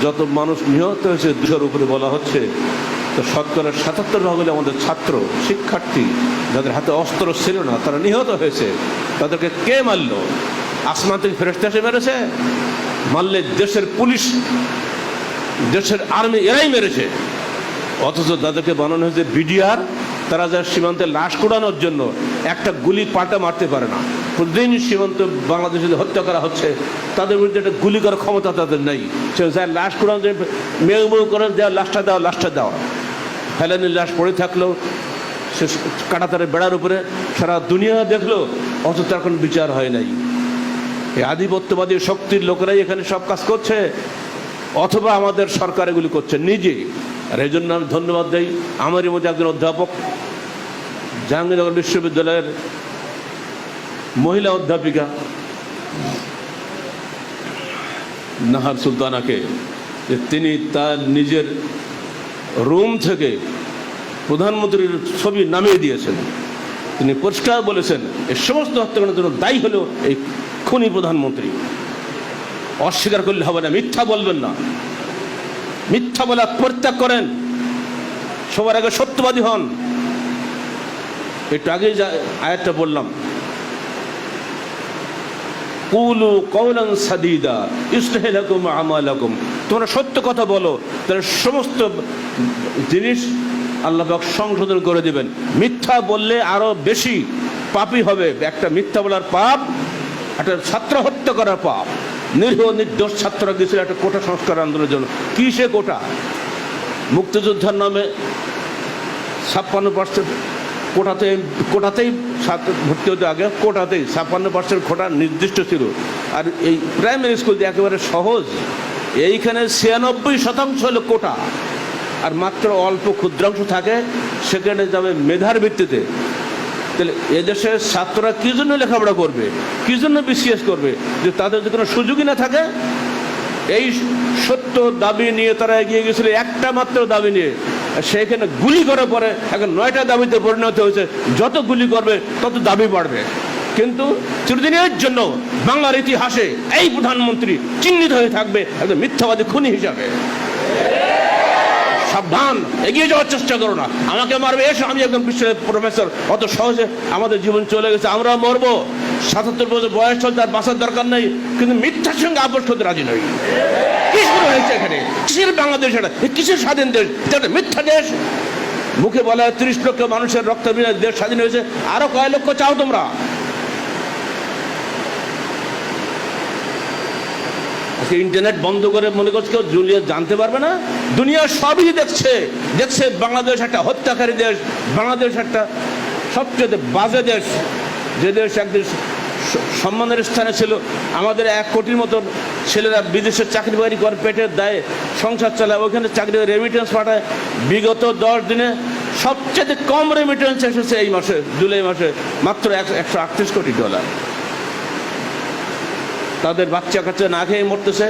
যত মানুষ নিহত হয়েছে 200-র উপরে বলা হচ্ছে, তো শতকরা 77% হলে আমাদের ছাত্র শিক্ষার্থী, যাদের হাতে অস্ত্র ছিল না, তারা নিহত হয়েছে। তাদেরকে কে মারল? আসমান থেকে ফেরেশতা এসে মেরেছে? মারলে দেশের পুলিশ, দেশের আর্মি, এরাই মেরেছে। অথচ তাদেরকে বানানো হয়েছে বিডিআর, তারা যা সীমান্তে লাশ কুড়ানোর জন্য একটা গুলি পাল্টা মারতে পারে না। প্রতিদিন সীমান্ত বাংলাদেশে হত্যা করা হচ্ছে, তাদের বিরুদ্ধে একটা গুলি করার ক্ষমতা তাদের নেই। সে যা লাশ কুড়ানো, মেউ মেউ করে দেওয়া, লাশটা দেওয়া, লাশটা দেওয়া। ফেলানির লাশ পড়ে থাকলেও সে কাঁটাতারের বেড়ার উপরে সারা দুনিয়া দেখলো, অথচ তার কোনো বিচার হয় নাই। এই আধিপত্যবাদী শক্তির লোকেরাই এখানে সব কাজ করছে, অথবা আমাদের সরকার এগুলি করছে নিজে। আর এই জন্য আমি ধন্যবাদ দিই আমারই মধ্যে একজন অধ্যাপক, জাহাঙ্গীরনগর বিশ্ববিদ্যালয়ের মহিলা অধ্যাপিকা নাহার সুলতানাকে, যে তিনি তার নিজের রুম থেকে প্রধানমন্ত্রীর ছবি নামিয়ে দিয়েছেন। তিনি পরিষ্কার বলেছেন এই সমস্ত হত্যাকাণ্ডের জন্য দায়ী হলো এই খুনি প্রধানমন্ত্রী। অস্বীকার করলে হবে না, মিথ্যা বলবেন না, মিথ্যা বলা পরিত্যাগ করেন, সবার আগে সত্যবাদী হন। একটু আগে আয়াতটা বললাম, কুলু কওলান সাদীদা ইসলাহ লাকুম আমালাকুম, তোমরা সত্য কথা বলো, তাহলে সমস্ত জিনিস আল্লাহ পাক সংশোধন করে দিবেন। মিথ্যা বললে আরো বেশি পাপী হবে। একটা মিথ্যা বলার পাপ, একটা ছাত্র হত্যা করার পাপ। নিরীহ নির্দোষ ছাত্ররা গেছিল একটা কোটা সংস্কার আন্দোলনের জন্য। কি সে কোটা? মুক্তিযোদ্ধার নামে 56% কোটাতেই ছাত্র ভর্তি হতে, আগে কোটাতেই 56% কোটা নির্দিষ্ট ছিল। আর এই প্রাইমারি স্কুল একেবারে সহজ, এইখানে 96% হলো কোটা, আর মাত্র অল্প ক্ষুদ্রাংশ থাকে, সেখানে যাবে মেধার ভিত্তিতে। তাহলে এদেশের ছাত্ররা কি জন্য লেখাপড়া করবে, কি জন্য বিসিএস করবে, যে তাদের যদি কোনো সুযোগই না থাকে? এই সত্য দাবি নিয়ে তারা এগিয়ে গেছিল, একটা মাত্র দাবি নিয়ে। সেইখানে গুলি করার পরে এখন 9টা দাবিতে পরিণত হয়েছে। যত গুলি করবে তত দাবি বাড়বে। কিন্তু চিরদিনের জন্য বাংলার ইতিহাসে এই প্রধানমন্ত্রী চিহ্নিত হয়ে থাকবে একজন মিথ্যাবাদী খুনি হিসাবে। সাবধান, এগিয়ে যাওয়ার চেষ্টা করো না। আমাকে মারবে, এসো, আমি একজন বিশ্ববিদ্যালয়ের প্রফেসর। অত সহজে আমাদের জীবন চলে গেছে, আমরা মরবো। 77 বছর বয়স চলতে আর বাঁচার দরকার নেই, কিন্তু মিথ্যার সঙ্গে আপোষ করতে রাজি নই। কি শুরু হয়েছে এখানে? কিসের বাংলাদেশ এটা? কিসের স্বাধীন দেশ? এটা একটা মিথ্যা দেশ। মুখে বলা হয় 30 লক্ষ মানুষের রক্ত বিনিময়ে দেশ স্বাধীন হয়েছে, আরো কয় লক্ষ চাও তোমরা? ইন্টারনেট বন্ধ করে মনে করছে কেউ দুনিয়া জানতে পারবে না? দুনিয়া সবই দেখছে। বাংলাদেশ একটা হত্যাকারী দেশ, বাংলাদেশ একটা সবচেয়ে বাজে দেশ। যে দেশ একদিন সম্মানের স্থানে ছিল, আমাদের 1 কোটির মতো ছেলেরা বিদেশে চাকরি বাকরি করে পেটের দায়ে সংসার চালায়, ওইখানে চাকরি রেমিটেন্স পাঠায়। বিগত 10 দিনে সবচেয়ে কম রেমিটেন্স এসেছে এই মাসে, জুলাই মাসে, মাত্র $138 কোটি। তাদের বাচ্চা কাচ্চা না খেয়ে মরতেছে।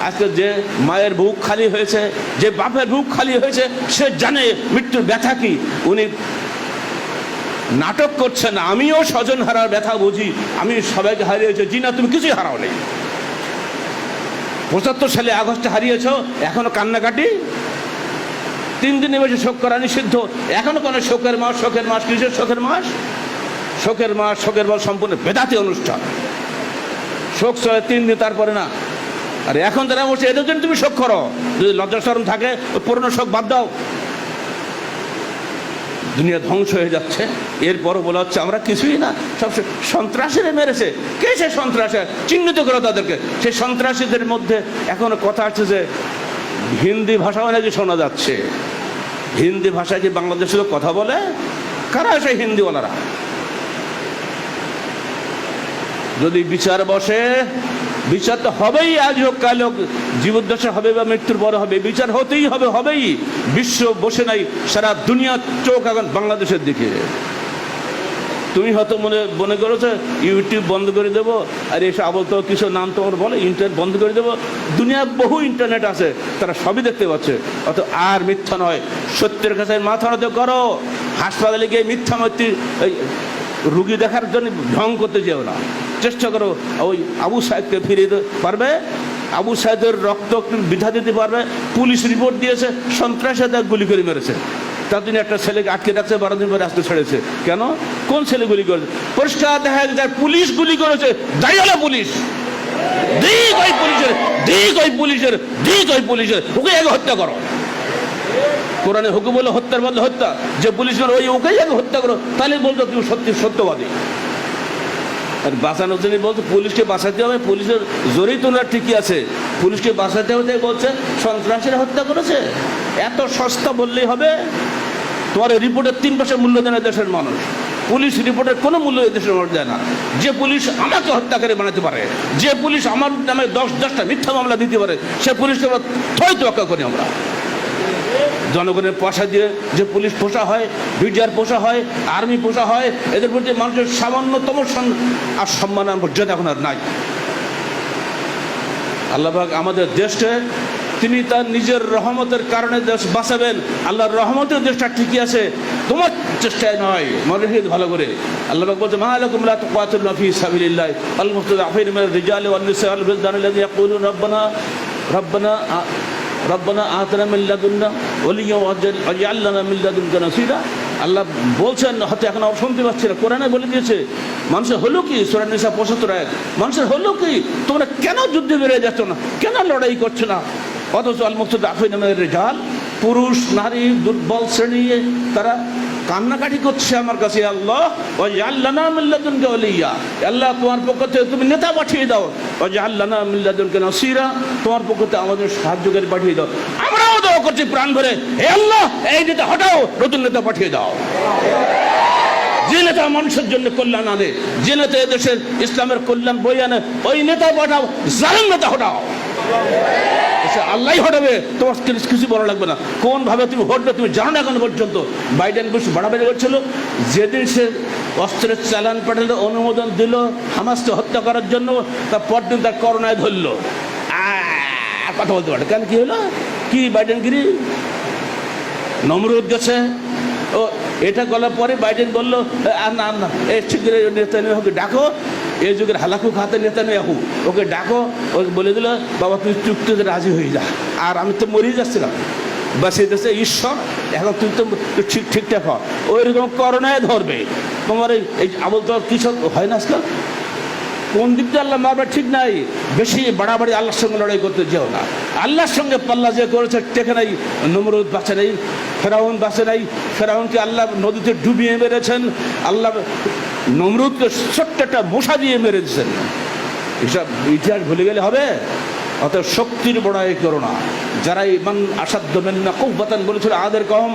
আজকে যে মায়ের বুক খালি হয়েছে, যে বাপের বুক খালি হয়েছে, সে জানে মৃত্যুর ব্যথা কি। উনি নাটক করছেন, আমিও স্বজন হারার ব্যথা বুঝি, আমি সবাইকে হারিয়েছি। জি না, তুমি কিছুই হারাও নেই। 75 সালে আগস্টে হারিয়েছ, এখনো কান্নাকাটি। 3 দিনে বসে শোক করা নিষিদ্ধ, এখনো কোনো শোকের মাস? শোকের মাস কিসের শোকের মাস? শোকের মাস, শোকের মাস সম্পূর্ণ বেদাতি অনুষ্ঠান। শোক চলে 3 দিন, তারপরে না। আর এখন তারা বলছে এদের জন্য তুমি শোক করো। যদি লজ্জা শরম থাকে, পুরনো শোক বাদ দাও। দুনিয়া ধ্বংস হয়ে যাচ্ছে, এরপরও বলা হচ্ছে আমরা কিছুই না, সব সন্ত্রাসীরা মেরেছে। কে সে সন্ত্রাসী? চিহ্নিত করো তাদেরকে। সেই সন্ত্রাসীদের মধ্যে এখনো কথা আছে যে হিন্দি ভাষাও নাকি শোনা যাচ্ছে। হিন্দি ভাষায় কি বাংলাদেশে কথা বলে? কারা সেই হিন্দিওয়ালারা? যদি বিচার বসে, বিচার তো হবেই, আজ হোক কাল হোক, জীবদ্দশা হবে বা মৃত্যুর পরে হবে, বিচার হতেই হবে, হবেই। বিশ্ব বসে নাই, সারা দুনিয়ার চোখ এখন বাংলাদেশের দিকে। তুমি হয়তো মনে করেছো ইউটিউব বন্ধ করে দেবো, আর এসে আবল তো কিছু নাম তোমার বলে ইন্টারনেট বন্ধ করে দেবো। দুনিয়ার বহু ইন্টারনেট আছে, তারা সবই দেখতে পাচ্ছে। অত আর মিথ্যা নয়, সত্যের কাছে মাথা নত করো। হাসপাতালে গিয়ে মিথ্যা রুগী দেখার জন্য ঢং করতে যেও না। চেষ্টা করো ওই আবু সাহেবকে ফিরিয়ে পারবে, আবু সাইদের রক্ত বিধা দিতে পারবে? পুলিশ রিপোর্ট দিয়েছে সন্ত্রাসে তাকে গুলি করে মেরেছে। তার জন্য একটা ছেলেকে আটকে রাখছে, 12 দিন পরে আসতে ছেড়েছে। কেন? কোন ছেলে গুলি করেছে? পরিষ্কার দেখা যায় পুলিশ গুলি করেছে, দাঁড়িয়ে পুলিশ, দিক ওই পুলিশের, দিক ওই পুলিশের, দিক ওই পুলিশের, ওকে আগে হত্যা করো। কোরআনে হুকুম বলে হত্যার বদলে হত্যা, যে পুলিশ ওই ওকেই আগে হত্যা করো, তাহলে বলতো তুমি সত্যবাদী। আর বাঁচানোর জন্য বলছে পুলিশকে বাঁচাতে হবে, পুলিশের জোরেই তোমরা ঠিকই আছে, পুলিশকে বাঁচাতে হবে বলছে সন্ত্রাসীরা হত্যা করেছে। এত সস্তা বললেই হবে? তোমার রিপোর্টের 3 পয়সা মূল্য দেয় না দেশের মানুষ, পুলিশ রিপোর্টের কোনো মূল্য দেশের মানুষ দেয় না। যে পুলিশ আমাকে হত্যাকারী বানাতে পারে, যে পুলিশ আমার নামে 10টা মিথ্যা মামলা দিতে পারে, সে পুলিশকে থই তোয়াক্কা করি আমরা। জনগণের পয়সা দিয়ে যে পুলিশ পোষা হয়, বিডিআর পোষা হয়, আর্মি পোষা হয়, এদের প্রতি মানুষের সামান্যতম আর সম্মান মর্যাদা এখন আর নাই। আল্লাহ পাক আমাদের দেশকে তিনি তার নিজের রহমতের কারণে দেশ বাঁচাবেন। আল্লাহর রহমতের দেশটা ঠিকই আছে, তোমার চেষ্টায় নয়। মনে রেখে ভালো করে আল্লাহ পাক বলছে, মা লাকুম লা তুকাতিলুনা ফি সাবিলিল্লাহ আল মুস্তাদআফিনা মিনার রিজালি ওয়ান নিসাই ওয়াল বিলদানি আল্লাযিনা ইয়াকুলুনা রব্বানা আতিনা মিন লাদুন্না ওয়ালিয়্যা ওয়াজআল লানা মিন লাদুনকা নাসীরা। আল্লাহ বলছেন, হয়তো এখন আর শুনতে পাচ্ছি না, কোরআনে বলে দিয়েছে মানুষের হলো কি, সূরা নিসা 75 আয়াত, মানুষের হলো কি, তোমরা কেন যুদ্ধে বেরিয়ে যাচ্ছ না, কেন লড়াই করছো না? অথচ আল মুস্তাদআফিনা মিনার রিজাল, পুরুষ নারী দুর্বল শ্রেণী তারা কান্নাকাটি করছে আমার কাছে, আল্লাহ ওয়াজআল লানা মিন লাদুনকা ওয়ালিয়্যা, আল্লাহ তোমার পক্ষ থেকে তুমি নেতা পাঠিয়ে দাও, ওয়াজআল লানা মিন লাদুনকা নাসীরা, তোমার পক্ষ থেকে আমাদের সাহায্যকারী পাঠিয়ে দাও। আমরাও দোয়া করছি প্রাণ ভরে, হে আল্লাহ এই নেতা হটাও, নতুন নেতা পাঠিয়ে দাও। যে নেতা মানুষের জন্য কল্যাণ আনে, যে নেতা দেশের ইসলামের কল্যাণ বয়ে আনে, ওই নেতা পাঠাও, জালিম নেতা হটাও। আল্লাহ হটাবে, তোমার কিছু বলা লাগবে না। কোন ভাবে তুমি হটবে তুমি জানো না এখন পর্যন্ত। বাইডেন বুশ বাড়াবাড়ি করছিল, যেদিন সে অস্ত্রের চালান পাঠালো, অনুমোদন দিল হামাসকে হত্যা করার জন্য, তার পরদিন তার করোনায় ধরলো। কথা বলতে পারে কেন? কি হলো? কি বাইডেন গিরি নমরুদ গেছে, ও এটা বলার পরে বাইডেন বললো না না এই ঠিক নেতানিয়াহুকে ডাকো, এই যুগের হালাকু খাতে নেতানিয়াহু, ওকে ডাকো, ওকে বলে দিল বাবা তুই চুক্তিতে রাজি হয়ে যা, আর আমি তো মরেই যাচ্ছিলাম, বাঁচিয়ে দিয়েছে ঈশ্বর, এখন তুই তো ঠিকঠাক হ। ওই রকম করোনায় ধরবে তোমার এই আবল তো কিছু হয় না আজকাল। কোন দিক দিয়ে আল্লাহ মারবে ঠিক নাই, বেশি বাড়াবাড়ি আল্লাহর সঙ্গে লড়াই করতে যেও না। আল্লাহর সঙ্গে পাল্লা যে করেছে টেকে নাই, নমরুদ বাঁচে নাই, ফেরাউন বাঁচে নাই, ফেরাউনকে আল্লাহ নদীতে ডুবিয়ে মেরেছেন, আল্লাহ নমরুদকে ছোট্ট একটা মশা দিয়ে মেরেছেন। এসব ইতিহাস ভুলে গেলে হবে? অতএব শক্তির বড়াই করো না। যারা ইমান আসাধ্য মিন্না কুওয়াতান বলেছিল আদের কওম,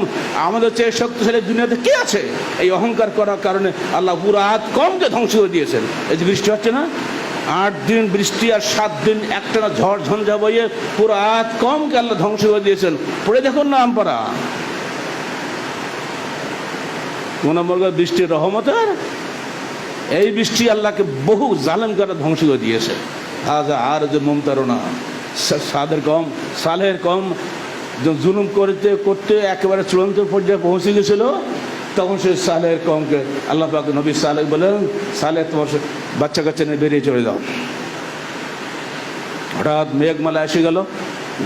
আমাদের চেয়ে শক্তিশালী দুনিয়াতে কে আছে? এই অহংকার করার কারণে আল্লাহ পুরো আদ কমকে ধ্বংস করে দিয়েছেন। এই যে বৃষ্টি হচ্ছে না, 8 দিন বৃষ্টি আর 7 দিন একটানা ঝড় ঝঞ্ঝা বইয়ে পুরো আদ কমকে আল্লাহ ধ্বংস করে দিয়েছেন। পড়ে দেখুন না আমপারা কোন বৃষ্টির রহমতের। এই বৃষ্টি আল্লাহকে বহু জালেম করে ধ্বংস করে দিয়েছে। হাজা আর যে মুমতারনা, সাদের কম সালেহের কম জুলুম করতে করতে একেবারে চূড়ান্ত পর্যায়ে পৌঁছে গেছিল, তখন সে সালেহের কমকে আল্লাহ পাক নবী সালেহ বলেন, সালেহ তোমার বাচ্চা কাচ্চা নিয়ে বেরিয়ে চলে যাও। হঠাৎ মেঘমালা এসে গেল,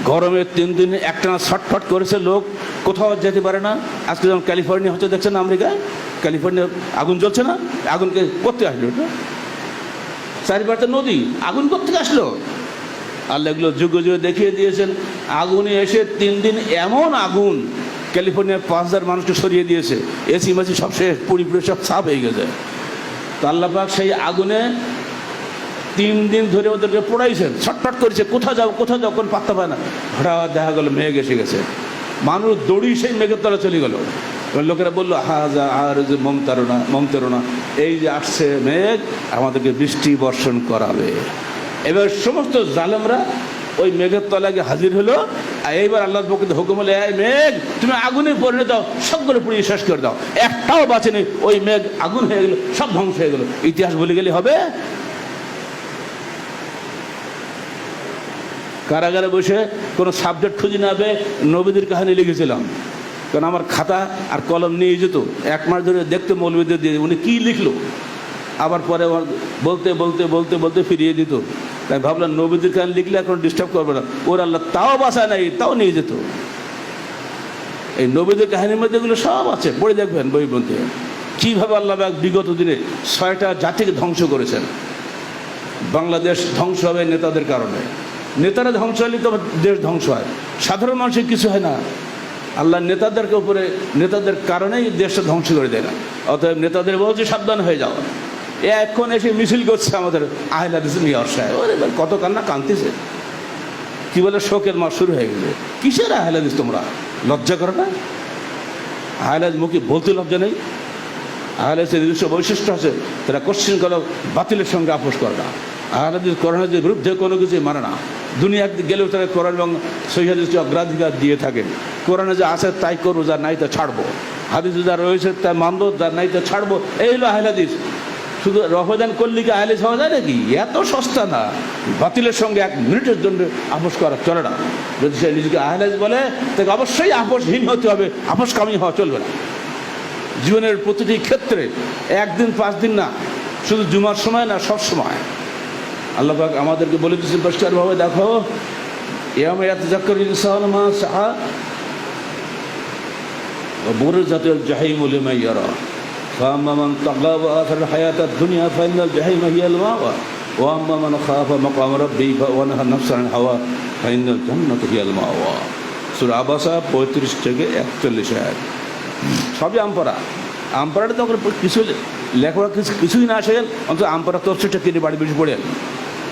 গরমে 3 দিন একটানা ছটফট করেছে, লোক কোথাও যেতে পারে না। আজকে যেমন ক্যালিফোর্নিয়া হচ্ছে দেখছেন না, আমেরিকায় ক্যালিফোর্নিয়া আগুন জ্বলছে না, আগুনকে করতে আসলো, চারিপাশে নদী, আগুন করতে আসলো। আল্লাহ এগুলো যুগে যুগে দেখিয়ে দিয়েছেন। আগুনে এসে 3 দিন এমন আগুন, ক্যালিফোর্নিয়ার 5000 মানুষকে সরিয়ে দিয়েছে, এসি মাসি সব শেষ, পুরি সব সাফ হয়ে গেছে। তো আল্লাহ পাক সেই আগুনে 3 দিন ধরে ওদেরকে পোড়াইছেন, ছটফট করেছে, কোথাও যাও কোথাও যাও, কোন পাত্তা পায় না। হঠাৎ দেখা গেল মেঘ এসে গেছে, মানুষ দৌড়ি সেই মেঘের তলা চলে গেল। লোকেরা বললো হাজা আর যে মমতারনা, এই যে আসছে মেঘ আমাদেরকে বৃষ্টি বর্ষণ করাবে। এবার সমস্ত জালেমরা ওই মেঘের তলায় হাজির হলো। আর এইবার আল্লাহর পক্ষ থেকে হুকুম হলো, এই মেঘ তুমি আগুনে পরিণত দাও, সবগুলো পুড়িয়ে শেষ করে দাও। একটাও বাঁচেনি, ওই মেঘ আগুন হয়ে গেল, সব ধ্বংস হয়ে গেল। ইতিহাস বলে গেলে হবে? কারাগারে বসে কোনো সাবজেক্ট খুঁজে না পেয়ে নবীদের কাহিনী লিখেছিলাম, কারণ আমার খাতা আর কলম নিয়ে যেত, 1 মাস ধরে দেখতে মৌলবীদের দিয়ে উনি কী লিখলো, আবার পরে বলতে বলতে বলতে বলতে ফিরিয়ে দিত। তাই ভাবলাম নবীদের কাহিনী লিখলে এখন ডিস্টার্ব করবে না, ওর আল্লাহ তাও বাঁচায় নাই, তাও নিয়ে যেত। এই নবীদের কাহিনীর মধ্যে এগুলো সব আছে, পড়ে দেখবেন বই বলতে কীভাবে আল্লাহ বিগত দিনে 6টা জাতিকে ধ্বংস করেছেন। বাংলাদেশ ধ্বংস হবে নেতাদের কারণে, নেতারা ধ্বংস হলে তো দেশ ধ্বংস হয়, সাধারণ মানুষের কিছু হয় না। আল্লাহ নেতাদেরকে উপরে, নেতাদের কারণেই দেশটা ধ্বংস করে দেয় না। অতএব নেতাদের বলছে সাবধান হয়ে যাও। এখন এসে মিছিল করছে আমাদের আহলে হাদিস মেয়র সাহেব, ওরে কত কান্না কাঁদতেছে, কি বলে শোকের মাস শুরু হয়ে গেছে। কিসের আহলে হাদিস তোমরা, লজ্জা করো না? আহলে হাদিস মুখে বলতে লজ্জা নেই? আহলে হাদিসের নিজস্ব বৈশিষ্ট্য আছে, তারা কোশ্চিন করো, বাতিলের সঙ্গে আপোষ করে না। আহলে হাদিস কোরআনের বিরুদ্ধে কোনো কিছু মানে না। দুনিয়া গেলেও তারা কোরআন এবং সহিহ হাদিসকে অগ্রাধিকার দিয়ে থাকে। কোরআনে যা আছে তাই করবো, যা নাই তা ছাড়বো। হাদিসে যা রয়েছে তা মানবো, যা নাই তা ছাড়বো। এই হলো আহলে হাদিস। শুধু রহদান করলে কি আহলে হওয়া যায় নাকি? এত সস্তা না। বাতিলের সঙ্গে 1 মিনিটের জন্য আপোষ করা চলে না। যদি সে নিজেকে আহলে হাদিস বলে তাকে অবশ্যই আপোষহীন হতে হবে, আপোষকামী হওয়া চলবে না। জীবনের প্রতিটি ক্ষেত্রে 1 দিন 5 দিন না, শুধু জুমার সময় না, সব সময়। আল্লাহ পাক আমাদেরকে বলে দিচ্ছেন পরিষ্কারভাবে, দেখো ইয়াউমা ইয়াতাযাক্কারুল ইনসানু মা সাআ ওয়া বুরিজাতিল জাহিমু লিমান ইয়ারা ফাআম্মা মান তাগা ওয়া আথারা হায়াতাদ দুনিয়া ফাইনাল জাহিমা হিয়াল মাওয়া ওয়া আম্মা মান খাফা মাকাম রাব্বিহি ওয়া নাহা নাফসা আনিল হাওয়া ফাইনাল জান্নাতু হিয়াল মাওয়া। সূরা আবাসা 35 থেকে 41 আয়াত। সবই আমপারা। আমপারাটা তো কিছু লেখাপড়া কিছুই না আসেন, অন্তত আমপারা তফসিরটা কিনে বাড়ি বেশি পড়েন,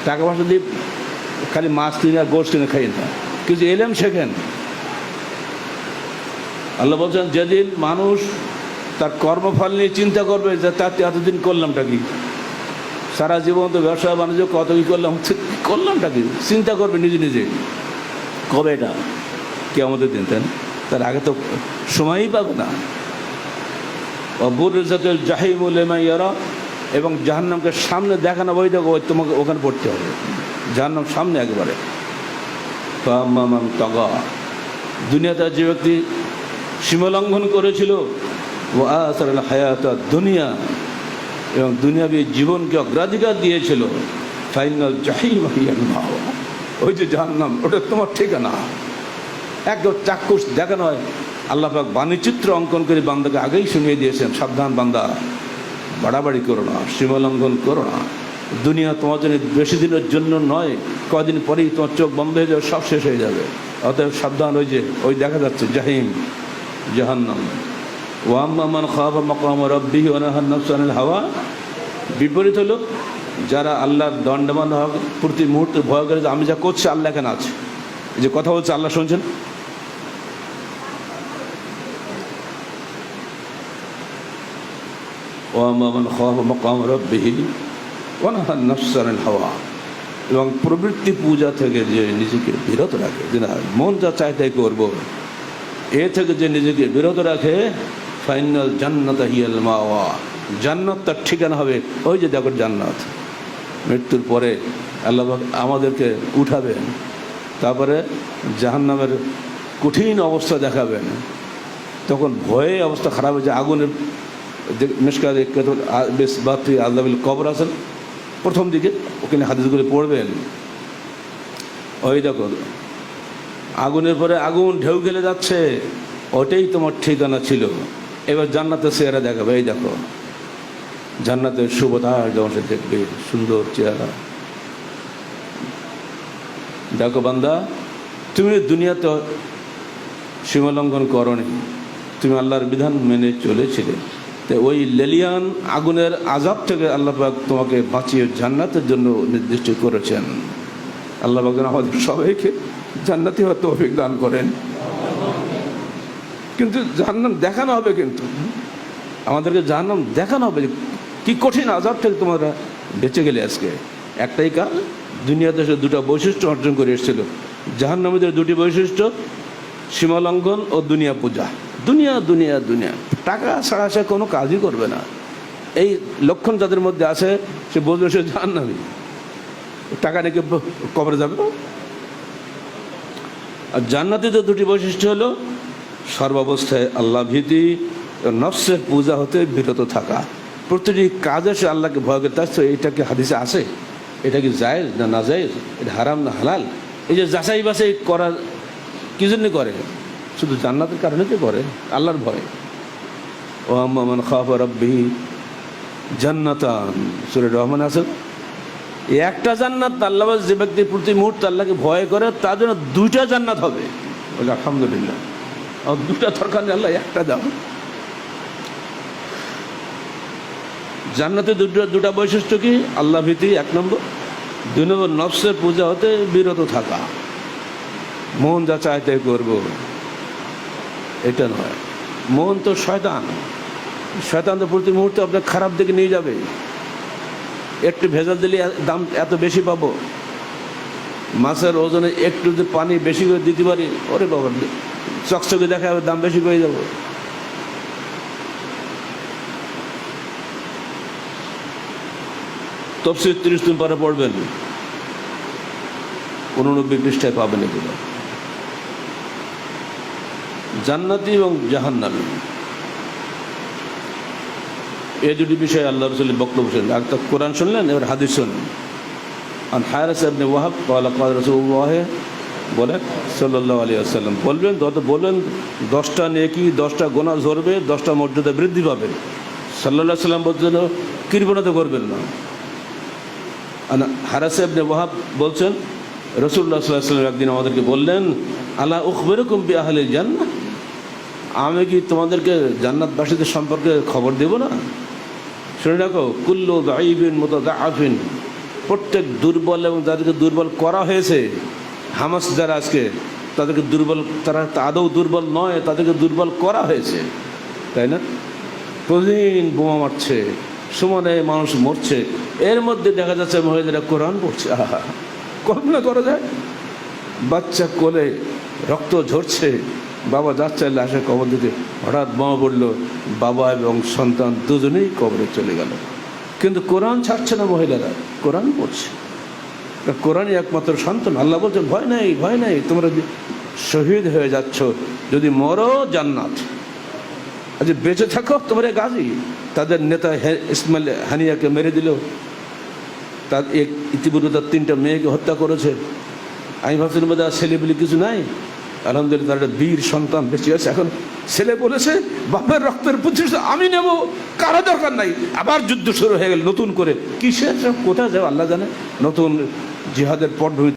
টাকা পয়সা দিয়ে খালি মাছ কিনে আর গোশ কিনে খাইয়েন না, কিছু এলেম শেখেন। আল্লাহ বলছেন যেদিন মানুষ তার কর্মফল নিয়ে চিন্তা করবে যে তার এতদিন করলামটা কি, সারা জীবন তো ব্যবসা বাণিজ্য কত কী করলামটা কি চিন্তা করবে নিজে নিজে। কবে এটা? কিয়ামতের দিন। তার আগে তো সময়ই পাবে না। বুরিজাতিল জাহিমু লিমান ইয়ারা, এবং জাহান্নামকে সামনে দেখানো, ওই দেখো তোমাকে ওখানে পড়তে হবে, জাহান্নাম সামনে একবারে। ফাআম্মা মান তাগা, দুনিয়াতে যে ব্যক্তি সীমালঙ্ঘন করেছিল, ওয়া আসারাল হায়াতাদ দুনিয়া, এবং দুনিয়াবী জীবনকে অগ্রাধিকার দিয়েছিল, ফাইনাল জাহিমা হিয়াল মাওয়া, ওই যে জাহান্নাম, ওটা তোমার ঠিকানা। একদম চাক্ষুষ দেখানো হয়। আল্লাহ পাক বাণীচিত্র অঙ্কন করে বান্দাকে আগেই শুনিয়ে দিয়েছেন, সাবধান বান্দা, বাড়াবাড়ি করো না, সীমালঙ্ঘন করো না। দুনিয়া তোমার জন্য বেশি দিনের জন্য নয়, কদিন পরেই তোমার চোখ বন্ধ হয়ে যাবে, সব শেষ হয়ে যাবে। অতএব সাবধান। ওই যে ওই দেখা যাচ্ছে জাহিম, জাহান্নাম। ওয়া আম্মা মান খাফা মাকাম রাব্বিহি ওয়া নাহা নাফসা আনিল হাওয়া, বিপরীত হলো যারা আল্লাহর দণ্ডমান প্রতি মুহূর্তে ভয় করে যে আমি যা করছি আল্লাহ এখানে আছে, এই যে কথা বলছে আল্লাহ শুনছেন। এবং প্রবৃত্তি পূজা থেকে যে নিজেকে বিরত রাখে, যে না মন যা চায় তাই করবো, এ থেকে যে নিজেকে বিরত রাখে, ফাইনাল জান্নাত হিয়াল মাওয়া, জান্নাত তার ঠিকানা হবে। ওই যে দেখো জান্নাত, মৃত্যুর পরে আল্লাহ আমাদেরকে উঠাবেন, তারপরে জাহান্নামের কঠিন অবস্থা দেখাবেন। তখন ভয়ে অবস্থা খারাপ হয়েছে। আগুনের মিশকাত আযাবিল কবর আছেন প্রথম দিকে, ওখানে হাদিসগুলো পড়বেন। ওই দেখো আগুনের পরে আগুন ঢেউ খেলে যাচ্ছে, ওটাই তোমার ঠিকানা ছিল। এবার জান্নাতের চেহারা দেখাবে। এই দেখো জান্নাতের শুভতার যেমন সে দেখবে, সুন্দর চেহারা। দেখো বান্দা, তুমি দুনিয়াতে সীমালঙ্ঘন করনি, তুমি আল্লাহর বিধান মেনে চলেছিলে, তো ওই লেলিয়ান আগুনের আযাব থেকে আল্লাহ পাক তোমাকে বাঁচিয়ে জান্নাতের জন্য নির্দিষ্ট করেছেন। আল্লাহ পাক যেন আমাদের সবাইকে জান্নাতি হওয়ার তৌফিক দান করেন। কিন্তু জাহান্নাম দেখানো হবে, কিন্তু আমাদেরকে জাহান্নাম দেখানো হবে যে কি কঠিন আযাব থেকে তোমরা বেঁচে গেলে। আজকে একটাই কাজ, দুনিয়াতে সে 2টা বৈশিষ্ট্য অর্জন করে এসেছিল। জাহান্নামীদের 2টি বৈশিষ্ট্য, সীমালঙ্ঘন ও দুনিয়া পূজা। দুনিয়া দুনিয়া দুনিয়া, টাকা ছাড়া সে কোনো কাজই করবে না। এই লক্ষণ যাদের মধ্যে আছে সে বলবে সে জাহান্নামী, টাকা রেখে কবরে যাবে। আর জান্নাতীদের 2টি বৈশিষ্ট্য হলো সর্বাবস্থায় আল্লাহ ভীতি, নফসের পূজা হতে বিরত থাকা। প্রতিটি কাজে সে আল্লাহকে ভয় করে। তাই তো এইটাকে হাদিসে আছে, এটা কি জায়েজ না নাজায়েজ, এটা হারাম না হালাল, এই যে যাচাই বাছাই করা কি জন্য করে? শুধু জান্নাতের কারণে তো করে, আল্লাহর ভয়। ও আম্মা মান খাফা রাব্বিহি জান্নাতান, সূরা রহমান আছে। একটা জান্নাত আল্লাহ, যে ব্যক্তি প্রতি মুহূর্তে আল্লাহকে ভয় করে তার জন্য 2টা জান্নাত হবে। বলে আলহামদুলিল্লাহ, আর 2টা দরকার নেই, আল্লাহ একটা দাও। জান্নাতে 2টা বৈশিষ্ট্য কি? আল্লাহ ভীতি 1 নম্বর, 2 নম্বর নফসের পূজা হতে বিরত থাকা, মন যা চায় তাই করবো এটা নয়। মন তো শয়তান, শয়তান তো প্রতি মুহূর্তে আপনার খারাপ দিকে নিয়ে যাবে। একটু ভেজাল দিলে দাম এত বেশি পাবো, মাছের ওজনে একটু যদি পানি বেশি করে দিতে পারি, ওরে বাবা চকচকে দেখা যাবে, দাম বেশি পেয়ে যাবো। তফসির 30 দিন পরে পড়বেন, 89 পৃষ্ঠায় পাবেন এগুলো। জান্নাতি এবং জাহান্নামী, এই 2টি বিষয়ে আল্লাহ রাসূলের বক্তব্য শুনলেন। আর তো কোরআন শুনলেন, এবার হাদিস শুনলেন। আন হারিস ইবনে ওয়াহাব ক্বালা ক্বালা রাসূলুল্লাহ বলেন সাল্লাল্লাহু আলাইহি ওয়াসাল্লাম, বলবেন 10টা নেকি 10টা গুনাহ ঝরবে, 10টা মর্যাদা বৃদ্ধি পাবে। সাল্লাল্লাহু আলাইহি ওয়াসাল্লাম বলছেন কৃপণতা করবেন না। হারিস ইবনে ওয়াহাব বলছেন রাসূলুল্লাহ সাল্লাল্লাহু আলাইহি ওয়াসাল্লাম একদিন আমাদেরকে বললেন, আলা উখবিরুকুম বিআহলিল জান্নাহ, আমি কি তোমাদেরকে জান্নাতবাসীদের সম্পর্কে খবর দেব না? শুনে রাখো, কুল্লু দাঈবিন মুতাদাআফিন, প্রত্যেক দুর্বল এবং যাদেরকে দুর্বল করা হয়েছে, হামাস যারা আজকে তাদেরকে দুর্বল, তারা আদৌ দুর্বল নয়, তাদেরকে দুর্বল করা হয়েছে, তাই না? প্রতিদিন বোমা মারছে, সমানে মানুষ মরছে, এর মধ্যে দেখা যাচ্ছে মহিলারা কোরআন পড়ছে। আহা, কল্পনা করা যায়? বাচ্চা কোলে রক্ত ঝরছে, বাবা যাচ্ছে লাশের কবর দিতে, হঠাৎ বোমা পড়ল, বাবা এবং সন্তান দুজনেই কবরে চলে গেল। কিন্তু কোরআন ছাড়ছে না মহিলারা, কোরআন পড়ছে। কোরআনই একমাত্র সন্তান। আল্লাহ বলছেন ভয় নাই, ভয় নাই, তোমরা শহীদ হয়ে যাচ্ছ, যদি মরো জান্নাত, আজ বেঁচে থাকো তোমরা গাজী। তাদের নেতা ইসমাইল হানিয়াকে মেরে দিল, তার ইতিপূর্বে তার 3টা মেয়েকে হত্যা করেছে। আমি ভাবছিলাম বোধহয় ছেলে বলে কিছু নাই, আলহামদুলিল্লাহ তার একটা বীর সন্তান বেঁচে আছে। এখন ছেলে বলেছে বাপের রক্তের প্রতিশোধ আমি নেব, কারো দরকার নাই। আবার যুদ্ধ শুরু হয়ে গেল নতুন করে, কিসের কোথায় যাও আল্লাহ জানে। নতুন জিহাদের পটভূমি